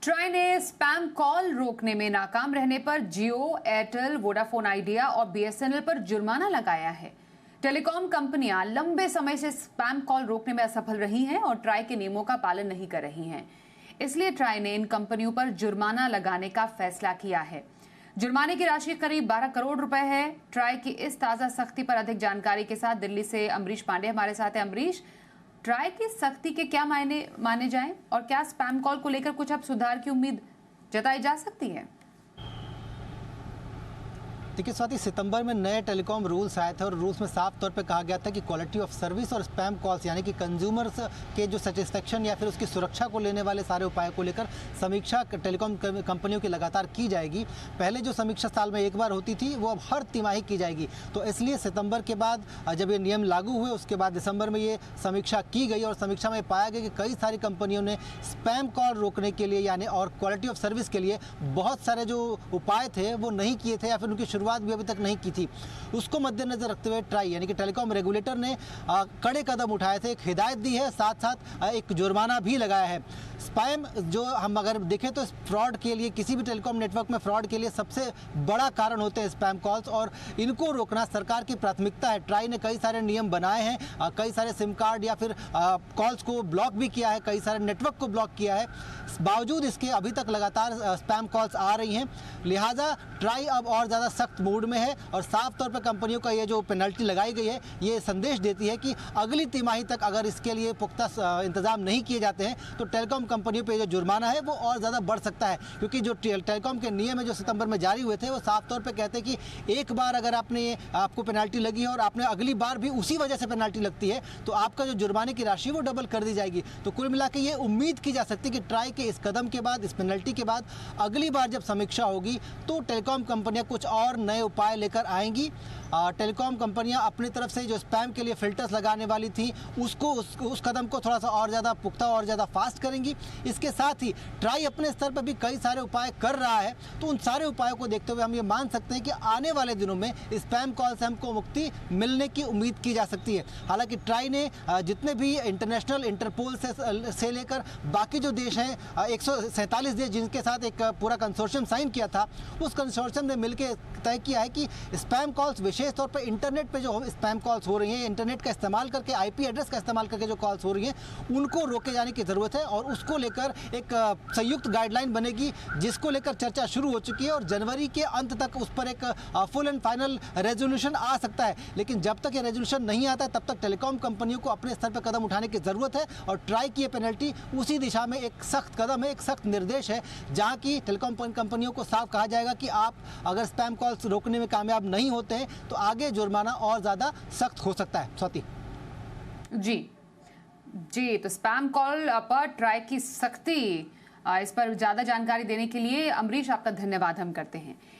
Try ने spam call रोकने में नाकाम रहने पर जियो, एयरटेल, वोडाफोन आइडिया और बीएसएनएल पर जुर्माना लगाया है। टेलीकॉम कंपनियां लंबे समय से स्पैम कॉल रोकने में असफल रही हैं और ट्राई के नियमों का पालन नहीं कर रही हैं। इसलिए ट्राई ने इन कंपनियों पर जुर्माना लगाने का फैसला किया है। जुर्माने की राशि करीब 12 करोड़ रुपए है। ट्राई की इस ताजा सख्ती पर अधिक जानकारी के साथ दिल्ली से अमरीश पांडे हमारे साथ है। अमरीश, ट्राई की सख्ती के क्या मायने माने जाएं और क्या स्पैम कॉल को लेकर कुछ अब सुधार की उम्मीद जताई जा सकती है? देखिए स्वाति, सितंबर में नए टेलीकॉम रूल्स आए थे और रूल्स में साफ तौर पे कहा गया था कि क्वालिटी ऑफ सर्विस और स्पैम कॉल्स यानी कि कंज्यूमर्स के जो सेटिस्फेक्शन या फिर उसकी सुरक्षा को लेने वाले सारे उपायों को लेकर समीक्षा टेलीकॉम कंपनियों की लगातार की जाएगी। पहले जो समीक्षा साल में एक बार होती थी वो अब हर तिमाही की जाएगी। तो इसलिए सितंबर के बाद जब ये नियम लागू हुए उसके बाद दिसंबर में ये समीक्षा की गई और समीक्षा में पाया गया कि कई सारी कंपनियों ने स्पैम कॉल रोकने के लिए यानी और क्वालिटी ऑफ सर्विस के लिए बहुत सारे जो उपाय थे वो नहीं किए थे या फिर उनकी शुरुआत भी अभी तक नहीं की थी। उसको मद्देनजर रखते हुए ट्राई यानी कि टेलीकॉम रेगुलेटर ने कड़े कदम उठाए थे, एक हिदायत दी है, साथ साथ एक जुर्माना भी लगाया है। स्पैम जो हम अगर देखें तो फ्रॉड के लिए, किसी भी टेलीकॉम नेटवर्क में फ्रॉड के लिए सबसे बड़ा कारण होते हैं स्पैम कॉल्स और इनको रोकना सरकार की प्राथमिकता है। ट्राई ने कई सारे नियम बनाए हैं, कई सारे सिम कार्ड या फिर कॉल्स को ब्लॉक भी किया है, कई सारे नेटवर्क को ब्लॉक किया है। बावजूद इसके अभी तक लगातार स्पैम कॉल्स आ रही हैं, लिहाजा ट्राई अब और ज़्यादा सख्त मूड में है और साफ तौर पर कंपनियों का ये जो पेनल्टी लगाई गई है ये संदेश देती है कि अगली तिमाही तक अगर इसके लिए पुख्ता इंतजाम नहीं किए जाते हैं तो टेलीकॉम कंपनियों पे जो जुर्माना है वो और ज़्यादा बढ़ सकता है। क्योंकि जो टेलीकॉम के नियम है जो सितंबर में जारी हुए थे वो साफ तौर पे कहते हैं कि एक बार अगर आपको पेनल्टी लगी है और आपने अगली बार भी उसी वजह से पेनल्टी लगती है तो आपका जो जुर्माने की राशि वो डबल कर दी जाएगी। तो कुल मिला के ये उम्मीद की जा सकती है कि ट्राई के इस कदम के बाद, इस पेनल्टी के बाद अगली बार जब समीक्षा होगी तो टेलीकॉम कंपनियां कुछ और नए उपाय लेकर आएंगी। टेलीकॉम कंपनियां अपनी तरफ से जो स्पैम के लिए फिल्टर्स लगाने वाली थी उसको उस कदम को थोड़ा सा और ज़्यादा पुख्ता और ज़्यादा फास्ट करेंगी। इसके साथ ही ट्राई अपने स्तर पर भी कई सारे उपाय कर रहा है, तो उन सारे उपायों को देखते हुए हम ये मान सकते हैं कि आने वाले दिनों में स्पैम कॉल से हमको मुक्ति मिलने की उम्मीद की जा सकती है। हालांकि ट्राई ने जितने भी इंटरनेशनल इंटरपोल से लेकर बाकी जो देश हैं 147 देश जिनके साथ एक पूरा कंसोर्शियम साइन किया था, उस कंसोर्शियम ने मिलकर तय किया है कि स्पैम कॉल्स विशेष तौर पर इंटरनेट पे जो स्पैम कॉल्स हो रही हैं, इंटरनेट का इस्तेमाल करके, आईपी एड्रेस का इस्तेमाल करके जो कॉल्स हो रही हैं उनको रोके जाने की ज़रूरत है और उसको लेकर एक संयुक्त गाइडलाइन बनेगी जिसको लेकर चर्चा शुरू हो चुकी है और जनवरी के अंत तक उस पर एक फुल एंड फाइनल रेजोल्यूशन आ सकता है। लेकिन जब तक ये रेजोल्यूशन नहीं आता है तब तक टेलीकॉम कंपनियों को अपने स्तर पर कदम उठाने की ज़रूरत है और ट्राई की ये पेनल्टी उसी दिशा में एक सख्त कदम है, एक सख्त निर्देश है जहाँ की टेलीकॉम कंपनियों को साफ कहा जाएगा कि आप अगर स्पैम कॉल्स रोकने में कामयाब नहीं होते हैं तो आगे जुर्माना और ज़्यादा सख्त हो सकता है। स्वाति जी, तो स्पैम कॉल पर ट्राई की सख्ती, इस पर ज्यादा जानकारी देने के लिए अमरीश आपका धन्यवाद हम करते हैं।